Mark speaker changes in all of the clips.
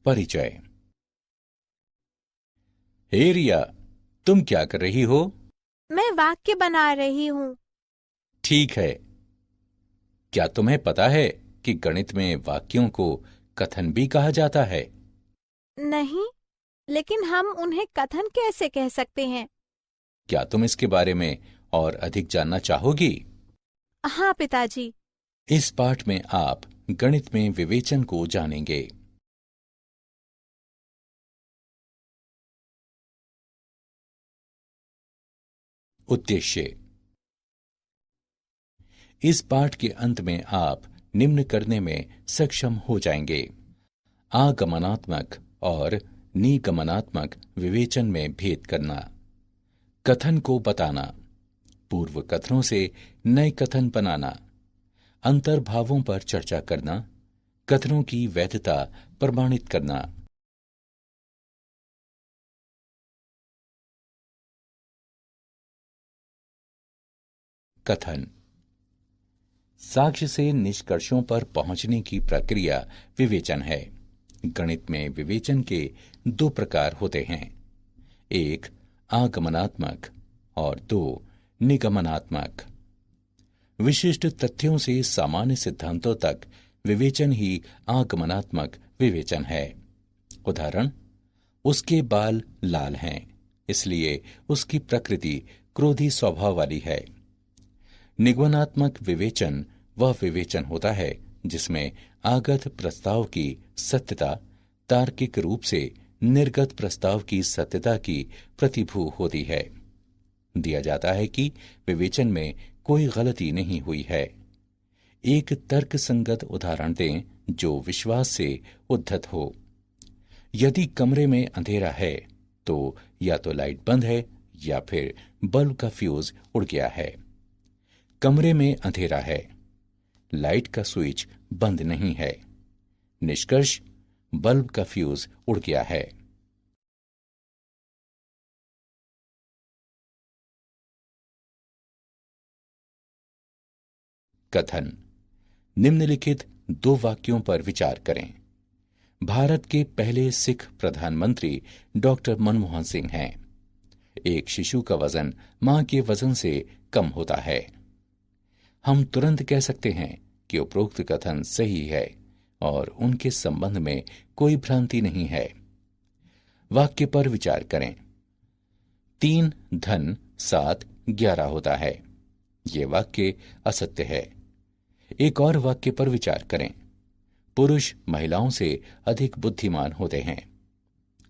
Speaker 1: परिचय। हे रिया, तुम क्या कर रही हो?
Speaker 2: मैं वाक्य बना रही हूँ।
Speaker 1: ठीक है। क्या तुम्हें पता है कि गणित में वाक्यों को कथन भी कहा जाता है?
Speaker 2: नहीं, लेकिन हम उन्हें कथन कैसे कह सकते हैं?
Speaker 1: क्या तुम इसके बारे में और अधिक जानना चाहोगी?
Speaker 2: हाँ पिताजी।
Speaker 1: इस पाठ में आप गणित में विवेचन को जानेंगे। उद्देश्य। इस पाठ के अंत में आप निम्न करने में सक्षम हो जाएंगे: आगमनात्मक और निगमनात्मक विवेचन में भेद करना, कथन को बताना, पूर्व कथनों से नए कथन बनाना, अंतर्भावों पर चर्चा करना, कथनों की वैधता प्रमाणित करना। कथन। साक्ष्य से निष्कर्षों पर पहुंचने की प्रक्रिया विवेचन है। गणित में विवेचन के दो प्रकार होते हैं: एक आगमनात्मक और दो निगमनात्मक। विशिष्ट तथ्यों से सामान्य सिद्धांतों तक विवेचन ही आगमनात्मक विवेचन है। उदाहरण: उसके बाल लाल हैं, इसलिए उसकी प्रकृति क्रोधी स्वभाव वाली है। निगमनात्मक विवेचन वह विवेचन होता है जिसमें आगत प्रस्ताव की सत्यता तार्किक रूप से निर्गत प्रस्ताव की सत्यता की प्रतिभू होती है। दिया जाता है कि विवेचन में कोई गलती नहीं हुई है। एक तर्कसंगत उदाहरण दें जो विश्वास से उद्धत हो। यदि कमरे में अंधेरा है तो या तो लाइट बंद है या फिर बल्ब का फ्यूज उड़ गया है। कमरे में अंधेरा है, लाइट का स्विच बंद नहीं है। निष्कर्ष: बल्ब का फ्यूज उड़ गया है। कथन। निम्नलिखित दो वाक्यों पर विचार करें। भारत के पहले सिख प्रधानमंत्री डॉक्टर मनमोहन सिंह हैं। एक शिशु का वजन मां के वजन से कम होता है। हम तुरंत कह सकते हैं कि उपरोक्त कथन सही है और उनके संबंध में कोई भ्रांति नहीं है। वाक्य पर विचार करें। 3 धन 7 11 होता है। ये वाक्य असत्य है। एक और वाक्य पर विचार करें। पुरुष महिलाओं से अधिक बुद्धिमान होते हैं।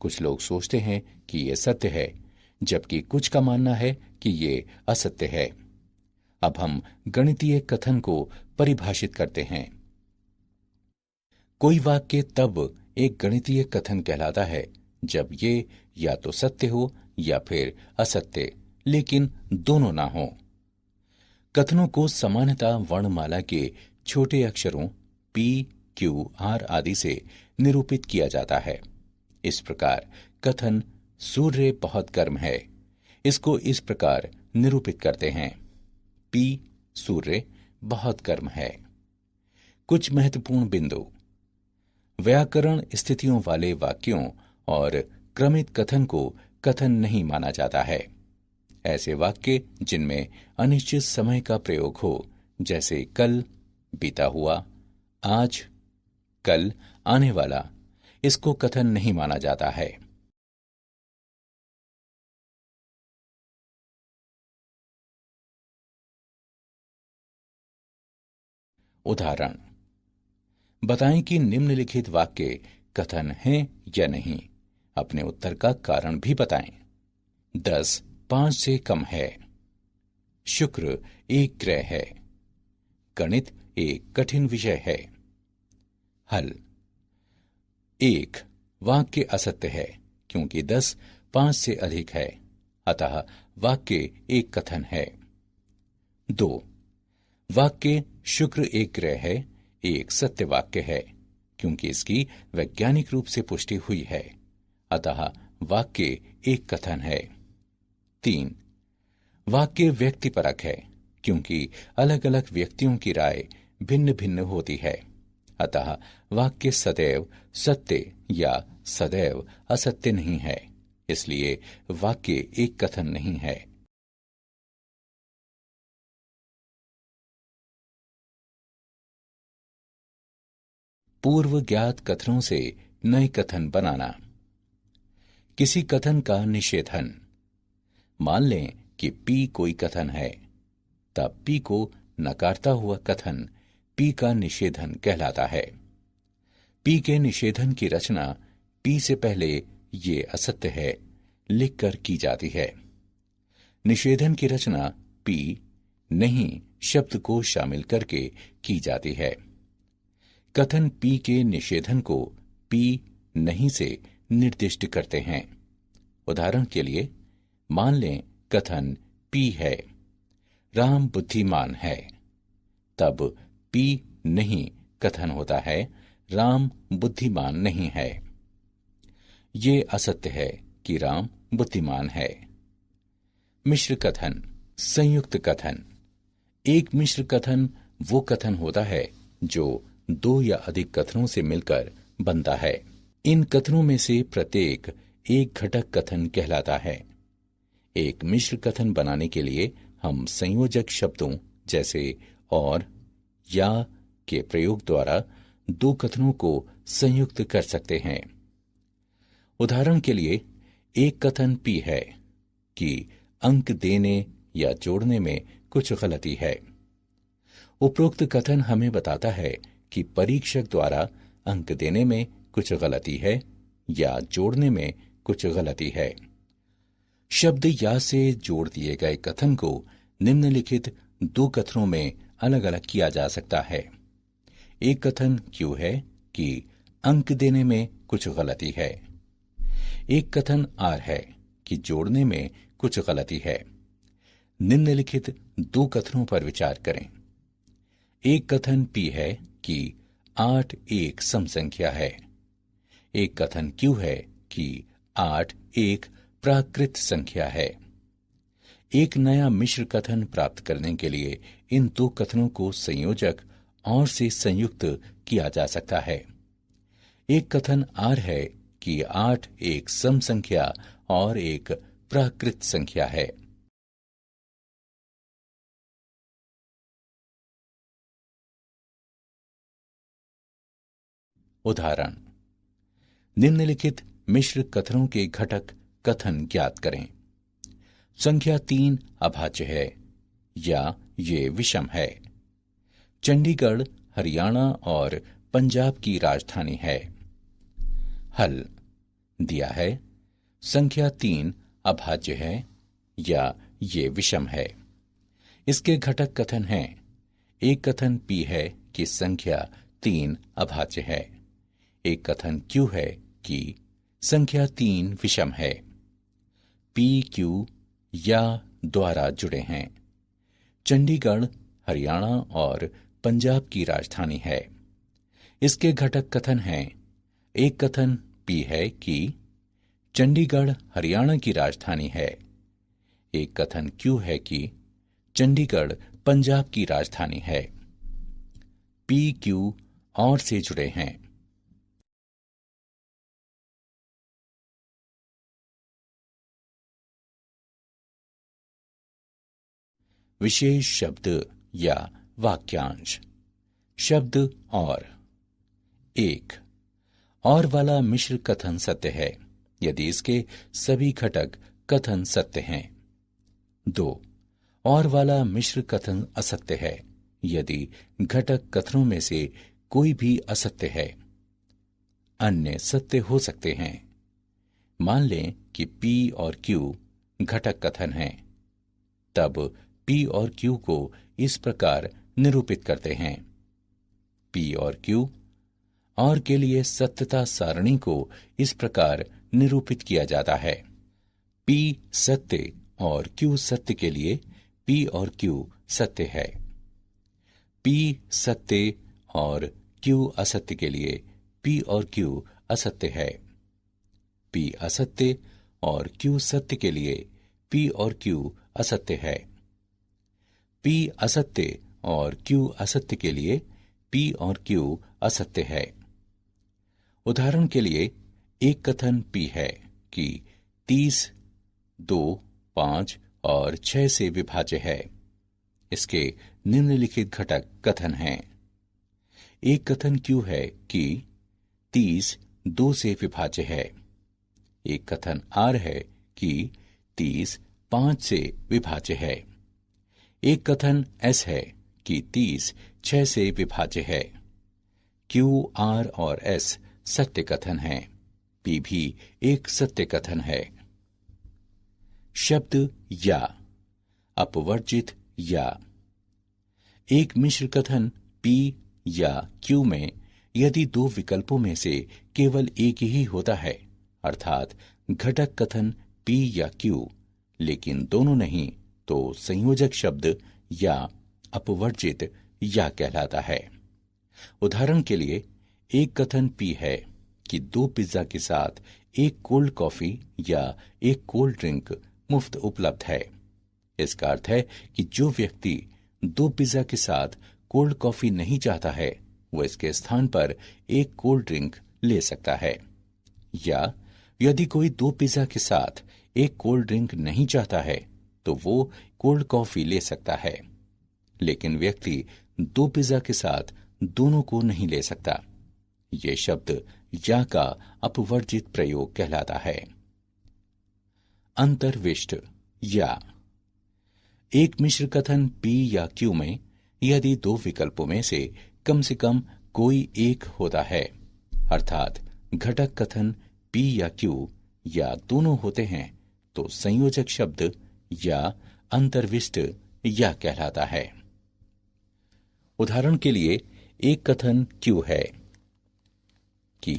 Speaker 1: कुछ लोग सोचते हैं कि यह सत्य है, जबकि कुछ का मानना है कि ये असत्य है। अब हम गणितीय कथन को परिभाषित करते हैं। कोई वाक्य तब एक गणितीय कथन कहलाता है जब ये या तो सत्य हो या फिर असत्य, लेकिन दोनों ना हो। कथनों को सामान्यतः वर्णमाला के छोटे अक्षरों पी, क्यू, आर आदि से निरूपित किया जाता है। इस प्रकार कथन सूर्य बहुत गर्म है, इसको इस प्रकार निरूपित करते हैं: पी सूर्य बहुत गर्म है। कुछ महत्वपूर्ण बिंदु। व्याकरण स्थितियों वाले वाक्यों और क्रमित कथन को कथन नहीं माना जाता है। ऐसे वाक्य जिनमें अनिश्चित समय का प्रयोग हो, जैसे कल, बीता हुआ, आज, कल, आने वाला, इसको कथन नहीं माना जाता है। उदाहरण। बताएं कि निम्नलिखित वाक्य कथन हैं या नहीं। अपने उत्तर का कारण भी बताएं। 10 5 से कम है। शुक्र एक ग्रह है। गणित एक कठिन विषय है। हल। 1 वाक्य असत्य है क्योंकि 10 5 से अधिक है, अतः वाक्य एक कथन है। 2 वाक्य शुक्र एक ग्रह है एक सत्य वाक्य है क्योंकि इसकी वैज्ञानिक रूप से पुष्टि हुई है, अतः वाक्य एक कथन है। 3 वाक्य व्यक्तिपरक है क्योंकि अलग अलग व्यक्तियों की राय भिन्न भिन्न होती है, अतः वाक्य सदैव सत्य या सदैव असत्य नहीं है, इसलिए वाक्य एक कथन नहीं है। पूर्व ज्ञात कथनों से नए कथन बनाना। किसी कथन का निषेधन। मान लें कि पी कोई कथन है, तब पी को नकारता हुआ कथन पी का निषेधन कहलाता है। पी के निषेधन की रचना पी से पहले ये असत्य है लिखकर की जाती है। निषेधन की रचना पी नहीं शब्द को शामिल करके की जाती है। कथन पी के निषेधन को पी नहीं से निर्दिष्ट करते हैं। उदाहरण के लिए मान लें कथन पी है, राम बुद्धिमान है, तब पी नहीं कथन होता है, राम बुद्धिमान नहीं है। ये असत्य है कि राम बुद्धिमान है। मिश्र कथन। संयुक्त कथन। एक मिश्र कथन वो कथन होता है जो दो या अधिक कथनों से मिलकर बनता है। इन कथनों में से प्रत्येक एक घटक कथन कहलाता है। एक मिश्र कथन बनाने के लिए हम संयोजक शब्दों जैसे और या के प्रयोग द्वारा दो कथनों को संयुक्त कर सकते हैं। उदाहरण के लिए एक कथन पी है कि अंक देने या जोड़ने में कुछ गलती है। उपरोक्त कथन हमें बताता है कि परीक्षक द्वारा अंक देने में कुछ गलती है या जोड़ने में कुछ गलती है। शब्द या से जोड़ दिए गए कथन को निम्नलिखित दो कथनों में अलग अलग किया जा सकता है। एक कथन क्यों है कि अंक देने में कुछ गलती है। एक कथन आर है कि जोड़ने में कुछ गलती है। निम्नलिखित दो कथनों पर विचार करें। एक कथन पी है कि 8 एक सम संख्या है। एक कथन क्यू है कि 8 एक प्राकृत संख्या है। एक नया मिश्र कथन प्राप्त करने के लिए इन दो कथनों को संयोजक और से संयुक्त किया जा सकता है। एक कथन आर है कि 8 एक सम संख्या और एक प्राकृत संख्या है। उदाहरण। निम्नलिखित मिश्र कथनों के घटक कथन ज्ञात करें। संख्या 3 अभाज्य है या ये विषम है। चंडीगढ़ हरियाणा और पंजाब की राजधानी है। हल दिया है संख्या 3 अभाज्य है या ये विषम है। इसके घटक कथन हैं। एक कथन पी है कि संख्या 3 अभाज्य है। एक कथन क्यू है कि संख्या 3 विषम है। पी क्यू या द्वारा जुड़े हैं। चंडीगढ़ हरियाणा और पंजाब की राजधानी है। इसके घटक कथन हैं। एक कथन पी है कि चंडीगढ़ हरियाणा की राजधानी है। एक कथन क्यू है कि चंडीगढ़ पंजाब की राजधानी है। पी क्यू और से जुड़े हैं। विशेष शब्द या वाक्यांश। शब्द और। एक, और वाला मिश्र कथन सत्य है यदि इसके सभी घटक कथन सत्य हैं। 2, और वाला मिश्र कथन असत्य है यदि घटक कथनों में से कोई भी असत्य है। अन्य सत्य हो सकते हैं। मान लें कि P और Q घटक कथन हैं, तब P और Q को इस प्रकार निरूपित करते हैं। P और Q और के लिए सत्यता सारणी को इस प्रकार निरूपित किया जाता है। P सत्य और Q सत्य के लिए P और Q सत्य है। P सत्य और Q असत्य के लिए P और Q असत्य है। P असत्य और Q सत्य के लिए P और Q असत्य है। P असत्य और Q असत्य के लिए P और Q असत्य है। उदाहरण के लिए एक कथन P है कि 30 2, 5 और 6 से विभाज्य है। इसके निम्नलिखित घटक कथन हैं। एक कथन Q है कि 30 2 से विभाज्य है। एक कथन R है कि 30 5 से विभाज्य है। एक कथन S है कि 30 6 से विभाज्य है। Q, R और S सत्य कथन हैं। P भी एक सत्य कथन है। शब्द या, अपवर्जित या। एक मिश्र कथन P या Q में यदि दो विकल्पों में से केवल एक ही होता है, अर्थात घटक कथन P या Q, लेकिन दोनों नहीं, तो संयोजक शब्द या अपवर्जित या कहलाता है। उदाहरण के लिए एक कथन P है कि 2 पिज्जा के साथ एक कोल्ड कॉफी या एक कोल्ड ड्रिंक मुफ्त उपलब्ध है। इसका अर्थ है कि जो व्यक्ति 2 पिज्जा के साथ कोल्ड कॉफी नहीं चाहता है, वो इसके स्थान पर एक कोल्ड ड्रिंक ले सकता है। या यदि कोई 2 पिज्जा के साथ एक कोल्ड ड्रिंक नहीं चाहता है, तो वो कोल्ड कॉफी ले सकता है। लेकिन व्यक्ति 2 पिज्जा के साथ दोनों को नहीं ले सकता। ये शब्द या का अपवर्जित प्रयोग कहलाता है। अंतर्विष्ट या। एक मिश्र कथन P या Q में यदि दो विकल्पों में से कम कोई एक होता है, अर्थात घटक कथन P या Q या दोनों होते हैं, तो संयोजक शब्द या अंतर्विष्ट या कहलाता है। उदाहरण के लिए एक कथन Q है कि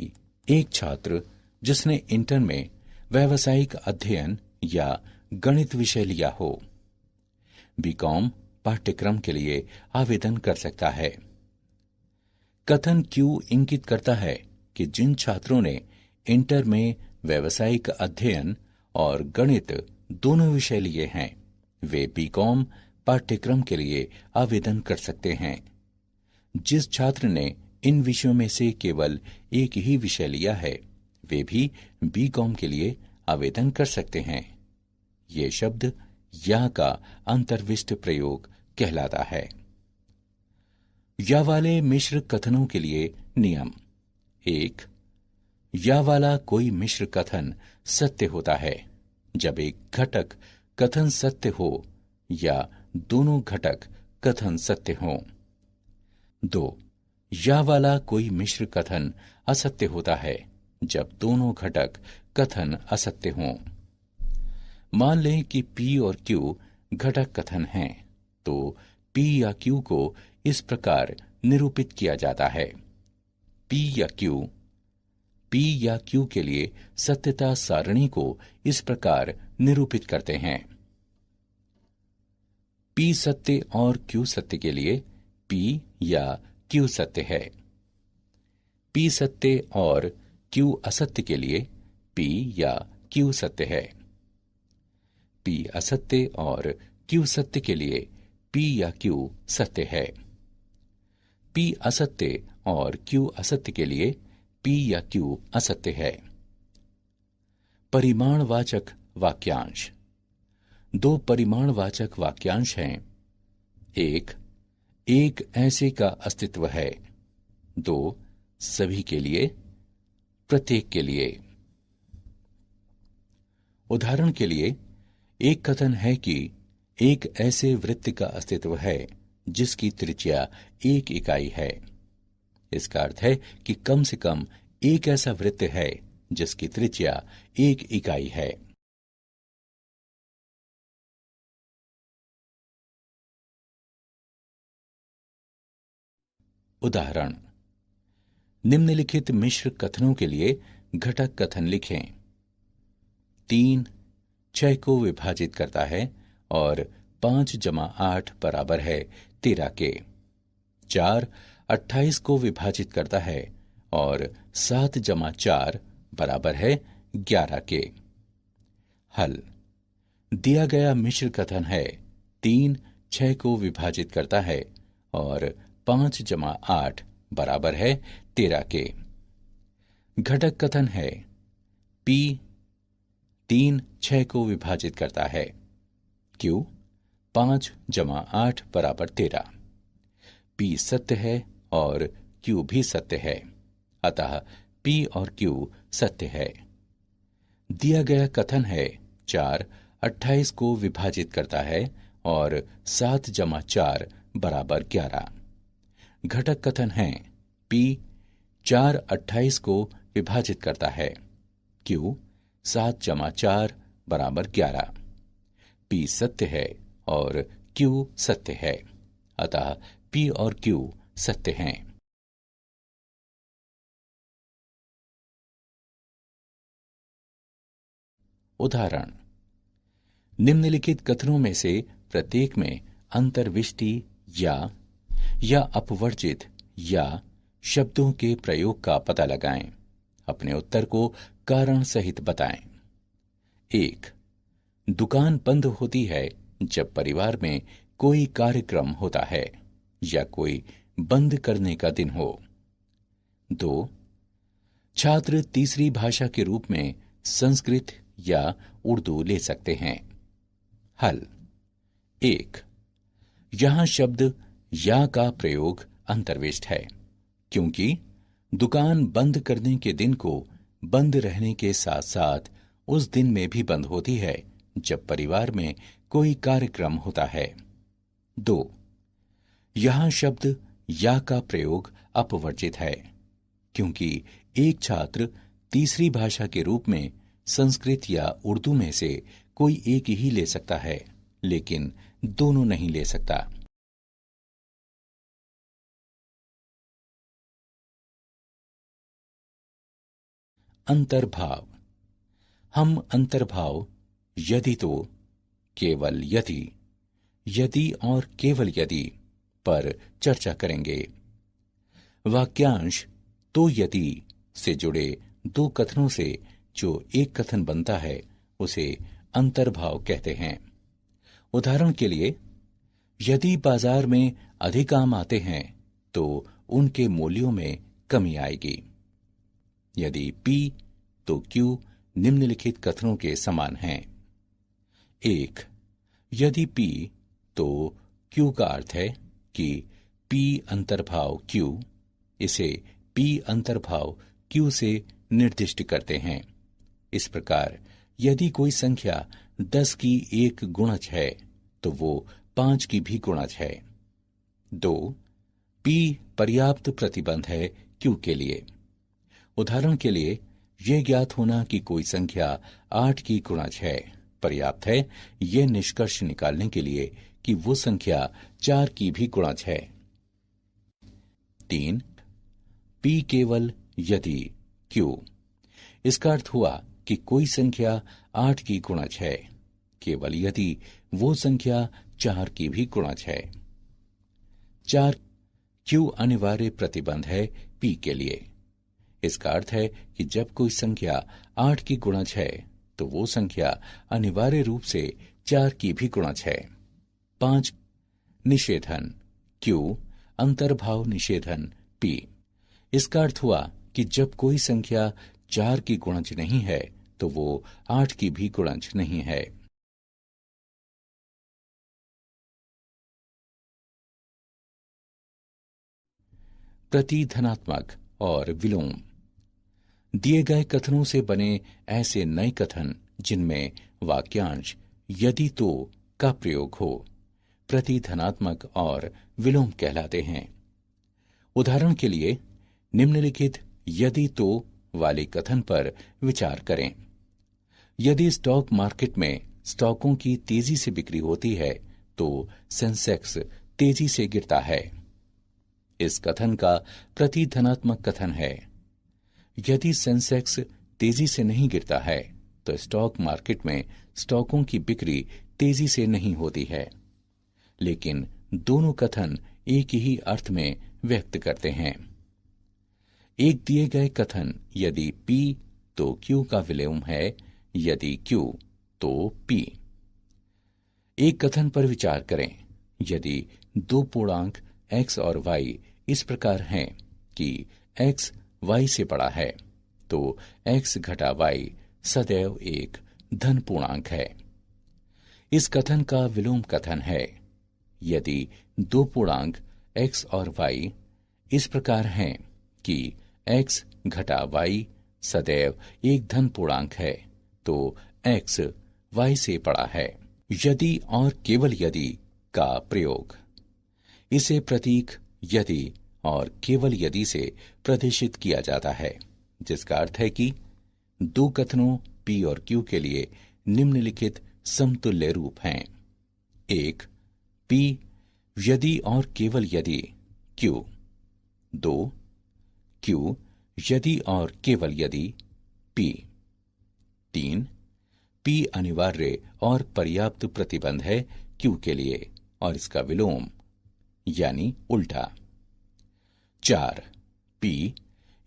Speaker 1: एक छात्र जिसने इंटर में व्यावसायिक अध्ययन या गणित विषय लिया हो, बीकॉम पाठ्यक्रम के लिए आवेदन कर सकता है। कथन Q इंगित करता है कि जिन छात्रों ने इंटर में व्यावसायिक अध्ययन और गणित दोनों विषय लिए हैं, वे बीकॉम पाठ्यक्रम के लिए आवेदन कर सकते हैं। जिस छात्र ने इन विषयों में से केवल एक ही विषय लिया है, वे भी बीकॉम के लिए आवेदन कर सकते हैं। ये शब्द या का अंतर्विष्ट प्रयोग कहलाता है। या वाले मिश्र कथनों के लिए नियम। 1. या वाला कोई मिश्र कथन सत्य होता है जब एक घटक कथन सत्य हो या दोनों घटक कथन सत्य हों। 2. या वाला कोई मिश्र कथन असत्य होता है जब दोनों घटक कथन असत्य हों। मान लें कि P और Q घटक कथन हैं, तो P या Q को इस प्रकार निरूपित किया जाता है। P या Q के लिए सत्यता सारणी को इस प्रकार निरूपित करते हैं। P सत्य और Q सत्य के लिए P या Q सत्य है। P सत्य और Q असत्य के लिए P या Q सत्य है। P असत्य और Q सत्य के लिए P या Q सत्य है। P असत्य और Q असत्य के लिए P या Q असत्य है। परिमाणवाचक वाक्यांश। 2 परिमाणवाचक वाक्यांश हैं। 1. एक ऐसे का अस्तित्व है। 2. सभी के लिए, प्रत्येक के लिए। उदाहरण के लिए एक कथन है कि एक ऐसे वृत्त का अस्तित्व है जिसकी त्रिज्या 1 इकाई है। इसका अर्थ है कि कम से कम एक ऐसा वृत्त है जिसकी त्रिज्या 1 इकाई है। उदाहरण। निम्नलिखित मिश्र कथनों के लिए घटक कथन लिखें। 3 6 को विभाजित करता है और 5 + 8 बराबर है 13 के। 4 28 को विभाजित करता है और 7 + 4 बराबर है 11 के। हल। दिया गया मिश्र कथन है 3 6 को विभाजित करता है और 5 + 8 बराबर है 13 के। घटक कथन है P 3 6 को विभाजित करता है, Q 5 जमा 8 बराबर 13। P सत्य है और Q भी सत्य है, अतः P और Q सत्य है। दिया गया कथन है 4 28 को विभाजित करता है और 7 जमा 4 बराबर 11। घटक कथन है P 4 28 को विभाजित करता है, Q 7 जमा 4 बराबर 11। P सत्य है और Q सत्य है, अतः P और Q सत्य हैं। उदाहरण, निम्नलिखित कथनों में से प्रत्येक में अंतर्विष्टि या अपवर्जित या शब्दों के प्रयोग का पता लगाएं। अपने उत्तर को कारण सहित बताएं। 1. दुकान बंद होती है जब परिवार में कोई कार्यक्रम होता है या कोई बंद करने का दिन हो। 2. छात्र तीसरी भाषा के रूप में संस्कृत या उर्दू ले सकते हैं। हल। 1. यहां शब्द या का प्रयोग अंतर्विष्ट है, क्योंकि दुकान बंद करने के दिन को बंद रहने के साथ साथ उस दिन में भी बंद होती है जब परिवार में कोई कार्यक्रम होता है। 2. यहां शब्द या का प्रयोग अपवर्जित है, क्योंकि एक छात्र तीसरी भाषा के रूप में संस्कृत या उर्दू में से कोई एक ही ले सकता है, लेकिन दोनों नहीं ले सकता। अंतर्भाव। हम अंतर्भाव यदि तो, केवल यदि और केवल यदि पर चर्चा करेंगे। वाक्यांश तो यदि से जुड़े दो कथनों से जो एक कथन बनता है उसे अंतर्भाव कहते हैं। उदाहरण के लिए, यदि बाजार में अधिक आम आते हैं तो उनके मूल्यों में कमी आएगी। यदि P तो Q निम्नलिखित कथनों के समान हैं। 1. यदि P तो Q का अर्थ है कि P अंतर्भाव Q, इसे P अंतर्भाव Q से निर्दिष्ट करते हैं। इस प्रकार यदि कोई संख्या 10 की एक गुणज है तो वो 5 की भी गुणज है। 2. P पर्याप्त प्रतिबंध है Q के लिए। उदाहरण के लिए, यह ज्ञात होना कि कोई संख्या 8 की गुणज है पर्याप्त है यह निष्कर्ष निकालने के लिए कि वो संख्या 4 की भी गुणज है। 3. P केवल यदि Q। इसका अर्थ हुआ कि कोई संख्या 8 की गुणज है केवल यदि वो संख्या 4 की भी गुणज है। 4. Q अनिवार्य प्रतिबंध है P के लिए। इसका अर्थ है कि जब कोई संख्या 8 की गुणज है तो वो संख्या अनिवार्य रूप से 4 की भी गुणज है। 5. निषेधन Q अंतर्भाव निषेधन P। इसका अर्थ हुआ कि जब कोई संख्या 4 की गुणज नहीं है तो वो 8 की भी गुणज नहीं है। प्रतिधनात्मक और विलोम। दिए गए कथनों से बने ऐसे नए कथन जिनमें वाक्यांश यदि तो का प्रयोग हो प्रतिधनात्मक और विलोम कहलाते हैं। उदाहरण के लिए, निम्नलिखित यदि तो वाले कथन पर विचार करें। यदि स्टॉक मार्केट में स्टॉकों की तेजी से बिक्री होती है तो सेंसेक्स तेजी से गिरता है। इस कथन का प्रतिधनात्मक कथन है, यदि सेंसेक्स तेजी से नहीं गिरता है तो स्टॉक मार्केट में स्टॉकों की बिक्री तेजी से नहीं होती है। लेकिन दोनों कथन एक ही अर्थ में व्यक्त करते हैं। एक दिए गए कथन यदि P तो Q का विलोम है, यदि Q तो P। एक कथन पर विचार करें, यदि दो पूर्णांक X और Y इस प्रकार हैं कि x y से बड़ा है, तो x घटा y सदैव एक धन पूर्णांक है। इस कथन का विलोम कथन है, यदि दो पूर्णांक x और y इस प्रकार हैं कि x घटा y सदैव एक धन पूर्णांक है, तो x y से बड़ा है। यदि और केवल यदि का प्रयोग। इसे प्रतीक यदि और केवल यदि से प्रदर्शित किया जाता है, जिसका अर्थ है कि दो कथनों P और Q के लिए निम्नलिखित समतुल्य रूप हैं। एक, P यदि और केवल यदि Q। दो, Q यदि और केवल यदि P। तीन, P अनिवार्य और पर्याप्त प्रतिबंध है Q के लिए और इसका विलोम यानी उल्टा। चार, P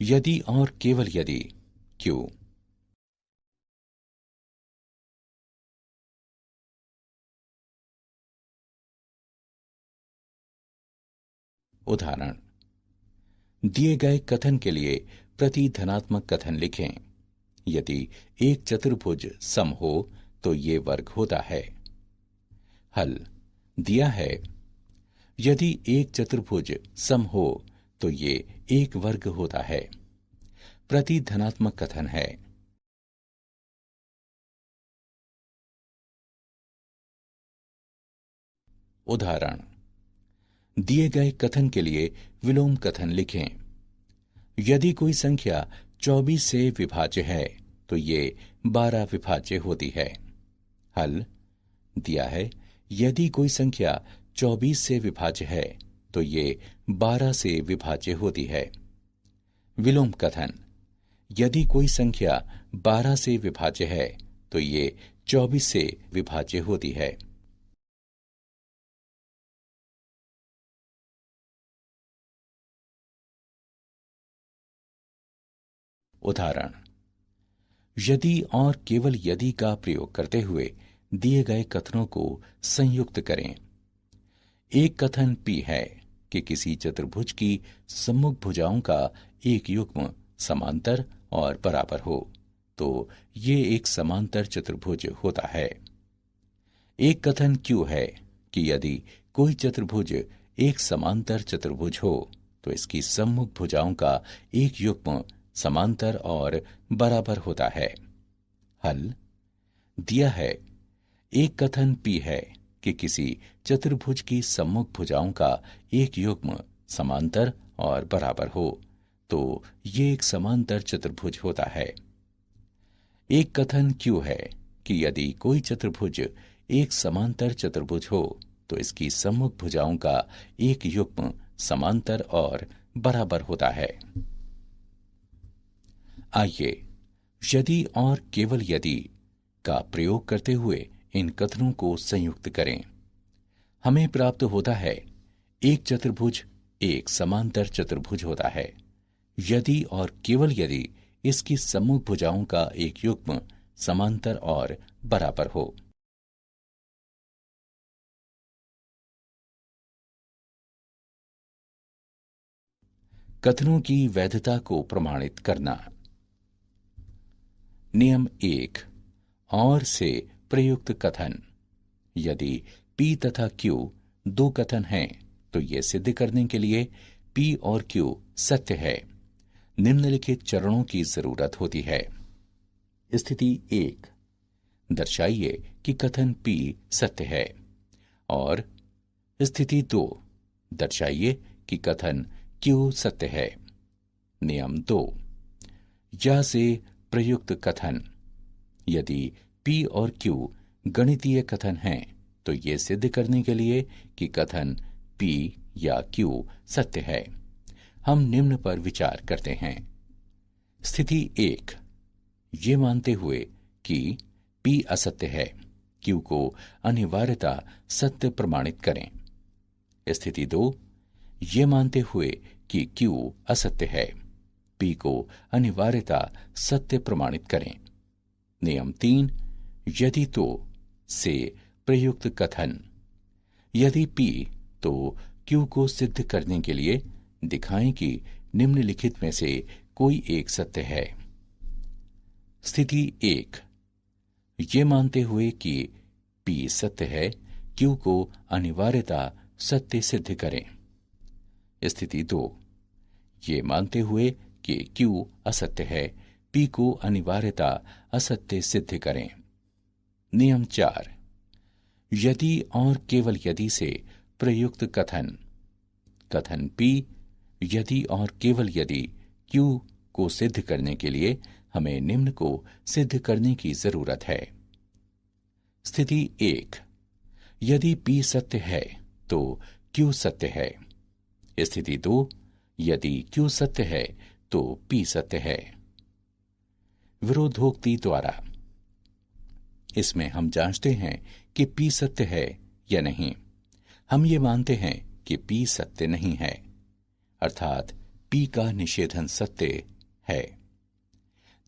Speaker 1: यदि और केवल यदि Q। उदाहरण, दिए गए कथन के लिए प्रतिधनात्मक कथन लिखें। यदि एक चतुर्भुज सम हो तो ये वर्ग होता है। हल दिया है, यदि एक चतुर्भुज सम हो तो ये एक वर्ग होता है। प्रतिधनात्मक कथन है। उदाहरण, दिए गए कथन के लिए विलोम कथन लिखें। यदि कोई संख्या 24 से विभाज्य है तो ये 12 विभाज्य होती है। हल दिया है, यदि कोई संख्या 24 से विभाज्य है तो ये 12 से विभाज्य होती है। विलोम कथन, यदि कोई संख्या 12 से विभाज्य है तो ये 24 से विभाज्य होती है। उदाहरण, यदि और केवल यदि का प्रयोग करते हुए दिए गए कथनों को संयुक्त करें। एक कथन P है कि किसी चतुर्भुज की सम्मुख भुजाओं का एक युग्म समांतर और बराबर हो तो ये एक समांतर चतुर्भुज होता है। एक कथन Q है कि यदि कोई चतुर्भुज एक समांतर चतुर्भुज हो तो इसकी सम्मुख भुजाओं का एक युग्म समांतर और बराबर होता है। हल दिया है, एक कथन P है कि किसी चतुर्भुज की सम्मुख भुजाओं का एक युग्म समांतर और बराबर हो तो ये एक समांतर चतुर्भुज होता है। एक कथन Q है कि यदि कोई चतुर्भुज एक समांतर चतुर्भुज हो तो इसकी सम्मुख भुजाओं का एक युग्म समांतर और बराबर होता है। आइए यदि और केवल यदि का प्रयोग करते हुए इन कथनों को संयुक्त करें। हमें प्राप्त होता है, एक चतुर्भुज एक समांतर चतुर्भुज होता है यदि और केवल यदि इसकी सम्मुख भुजाओं का एक युग्म समांतर और बराबर हो। कथनों की वैधता को प्रमाणित करना। नियम 1, और से प्रयुक्त कथन। यदि P तथा Q दो कथन हैं तो ये सिद्ध करने के लिए P और Q सत्य है, निम्नलिखित चरणों की जरूरत होती है। स्थिति 1, दर्शाइए कि कथन P सत्य है। और स्थिति 2, दर्शाइए कि कथन Q सत्य है। नियम 2, या से प्रयुक्त कथन। यदि P और Q गणितीय कथन हैं तो ये सिद्ध करने के लिए कि कथन P या Q सत्य है, हम निम्न पर विचार करते हैं। स्थिति 1, ये मानते हुए कि P असत्य है, Q को अनिवार्यता सत्य प्रमाणित करें। स्थिति 2, ये मानते हुए कि Q असत्य है, P को अनिवार्यता सत्य प्रमाणित करें। नियम 3, यदि तो से प्रयुक्त कथन। यदि P तो Q को सिद्ध करने के लिए दिखाएं कि निम्नलिखित में से कोई एक सत्य है। स्थिति 1, ये मानते हुए कि P सत्य है, Q को अनिवार्यता सत्य सिद्ध करें। स्थिति 2, ये मानते हुए कि Q असत्य है, P को अनिवार्यता असत्य सिद्ध करें। नियम 4, यदि और केवल यदि से प्रयुक्त कथन P यदि और केवल यदि Q को सिद्ध करने के लिए हमें निम्न को सिद्ध करने की जरूरत है। स्थिति 1, यदि P सत्य है तो Q सत्य है। स्थिति 2, यदि Q सत्य है तो P सत्य है। विरोधोक्ति द्वारा इसमें हम जांचते हैं कि P सत्य है या नहीं। हम ये मानते हैं कि P सत्य नहीं है, अर्थात P का निषेधन सत्य है।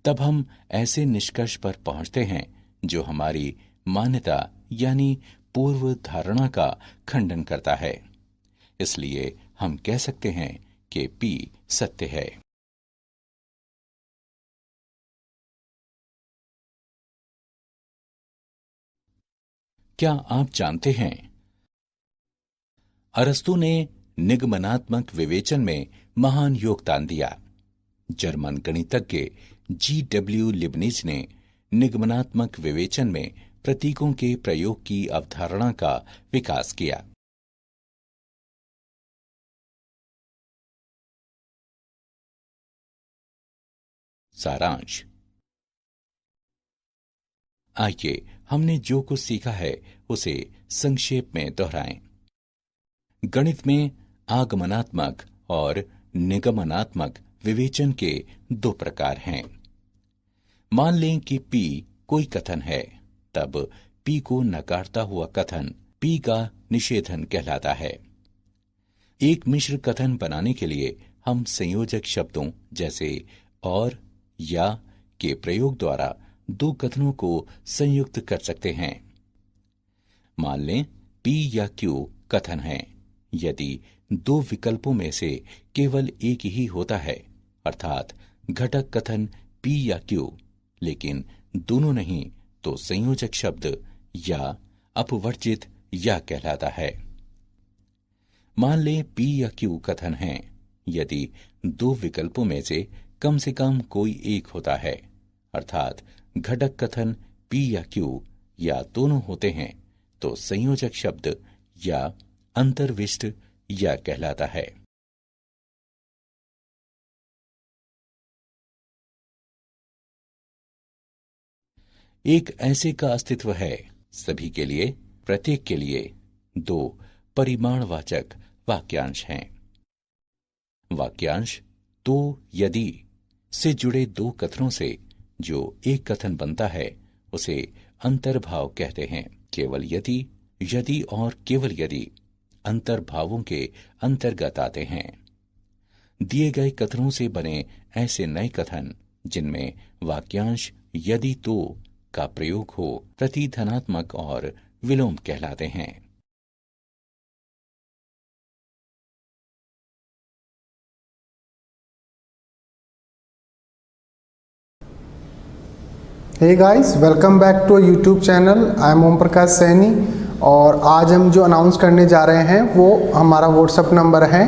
Speaker 1: तब हम ऐसे निष्कर्ष पर पहुंचते हैं जो हमारी मान्यता यानी पूर्व धारणा का खंडन करता है। इसलिए हम कह सकते हैं कि P सत्य है। क्या आप जानते हैं, अरस्तु ने निगमनात्मक विवेचन में महान योगदान दिया। जर्मन गणितज्ञ G.W. लिबनिज ने निगमनात्मक विवेचन में प्रतीकों के प्रयोग की अवधारणा का विकास किया। सारांश, आइए हमने जो कुछ सीखा है उसे संक्षेप में दोहराएं। गणित में आगमनात्मक और निगमनात्मक विवेचन के दो प्रकार हैं। मान लें कि P कोई कथन है, तब P को नकारता हुआ कथन P का निषेधन कहलाता है। एक मिश्र कथन बनाने के लिए हम संयोजक शब्दों जैसे और या के प्रयोग द्वारा दो कथनों को संयुक्त कर सकते हैं। मान लें P या Q कथन है। यदि दो विकल्पों में से केवल एक ही होता है, अर्थात घटक कथन P या Q, लेकिन दोनों नहीं, तो संयोजक शब्द या अपवर्जित या कहलाता है। मान लें P या Q कथन है। यदि दो विकल्पों में से कम कोई एक होता है, अर्थात घटक कथन P या Q या दोनों होते हैं, तो संयोजक शब्द या अंतर्विष्ट या कहलाता है। एक ऐसे का अस्तित्व है, सभी के लिए, प्रत्येक के लिए दो परिमाणवाचक वाक्यांश हैं। वाक्यांश तो यदि से जुड़े दो कथनों से जो एक कथन बनता है उसे अंतर्भाव कहते हैं। केवल यदि, यदि और केवल यदि अंतर्भावों के अंतर्गत आते हैं। दिए गए कथनों से बने ऐसे नए कथन जिनमें वाक्यांश यदि तो का प्रयोग हो, प्रतिधनात्मक और विलोम कहलाते हैं।
Speaker 3: Hey guys, welcome back to YouTube channel. I am Om Prakash Saini और आज हम जो अनाउंस करने जा रहे हैं वो हमारा व्हाट्सएप नंबर है,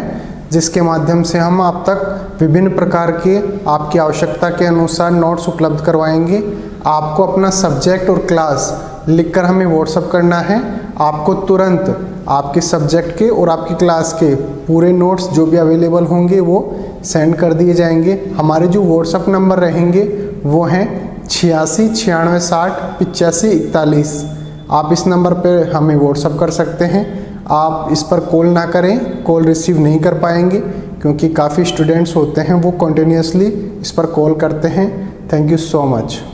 Speaker 3: जिसके माध्यम से हम आप तक विभिन्न प्रकार के आपकी आवश्यकता के अनुसार नोट्स उपलब्ध करवाएंगे। आपको अपना सब्जेक्ट और क्लास लिखकर हमें व्हाट्सएप करना है। आपको तुरंत आपके सब्जेक्ट के और आपकी क्लास के पूरे नोट्स जो भी अवेलेबल होंगे वो सेंड कर दिए जाएंगे। हमारे जो व्हाट्सएप नंबर रहेंगे वो हैं 86 96 60 85 41। आप इस नंबर पर हमें व्हाट्सएप कर सकते हैं। आप इस पर कॉल ना करें, कॉल रिसीव नहीं कर पाएंगे क्योंकि काफ़ी स्टूडेंट्स होते हैं वो कंटिन्यूसली इस पर कॉल करते हैं। Thank you so much.